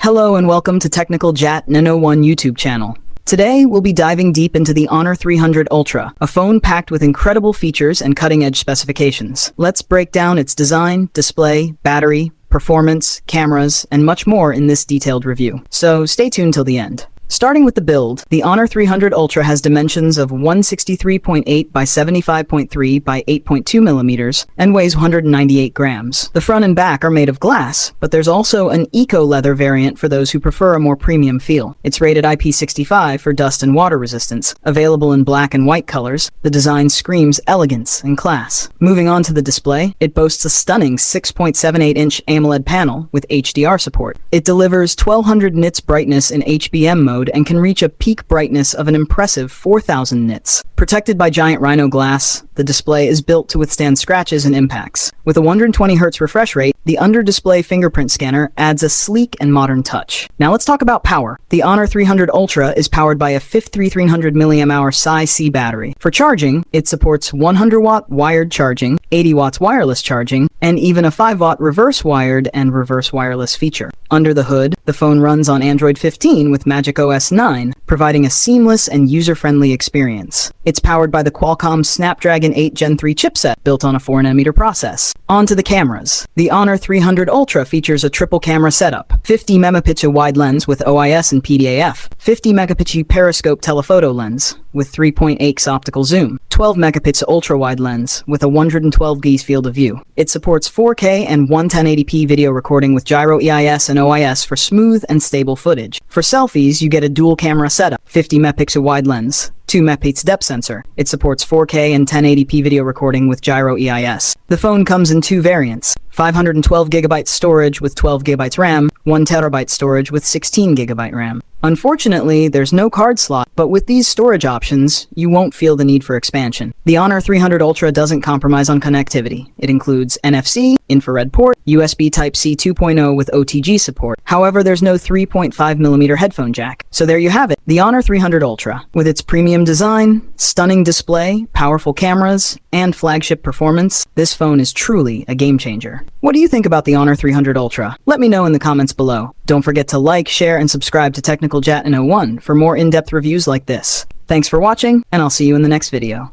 Hello and welcome to Technical Jat 101 YouTube channel. Today, we'll be diving deep into the Honor 300 Ultra, a phone packed with incredible features and cutting-edge specifications. Let's break down its design, display, battery, performance, cameras, and much more in this detailed review. So stay tuned till the end. Starting with the build, the Honor 300 Ultra has dimensions of 163.8 by 75.3 by 8.2 millimeters and weighs 198 grams. The front and back are made of glass, but there's also an eco-leather variant for those who prefer a more premium feel. It's rated IP65 for dust and water resistance. Available in black and white colors, the design screams elegance and class. Moving on to the display, it boasts a stunning 6.78-inch AMOLED panel with HDR support. It delivers 1200 nits brightness in HBM mode and can reach a peak brightness of an impressive 4000 nits. Protected by giant rhino glass, the display is built to withstand scratches and impacts. With a 120Hz refresh rate, the under-display fingerprint scanner adds a sleek and modern touch. Now let's talk about power. The Honor 300 Ultra is powered by a 5300 mAh Sci-C battery. For charging, it supports 100-watt wired charging, 80 watts wireless charging, and even a 5-watt reverse wired and reverse wireless feature. Under the hood, the phone runs on Android 15 with Magic OS 9, providing a seamless and user-friendly experience. It's powered by the Qualcomm Snapdragon 8 Gen 3 chipset built on a 4nm process. On to the cameras. The Honor 300 Ultra features a triple camera setup, 50 megapixel wide lens with OIS and PDAF, 50 megapixel periscope telephoto lens with 3.8x optical zoom, 12 megapixel ultra-wide lens with a 112 Gs field of view. It supports 4K and 1080p video recording with gyro EIS and OIS for smooth and stable footage. For selfies, you get a dual camera setup, 50 megapixel wide lens, 2 megapixel depth sensor. It supports 4K and 1080p video recording with gyro EIS. The phone comes in two variants, 512GB storage with 12GB RAM, 1TB storage with 16GB RAM. Unfortunately, there's no card slot, but with these storage options, you won't feel the need for expansion. The Honor 300 Ultra doesn't compromise on connectivity. It includes NFC, infrared port, USB Type-C 2.0 with OTG support. However, there's no 3.5mm headphone jack. So there you have it, the Honor 300 Ultra. With its premium design, stunning display, powerful cameras, and flagship performance, this phone is truly a game changer. What do you think about the Honor 300 Ultra? Let me know in the comments below. Don't forget to like, share, and subscribe to Technical Jat 101 for more in-depth reviews like this. Thanks for watching, and I'll see you in the next video.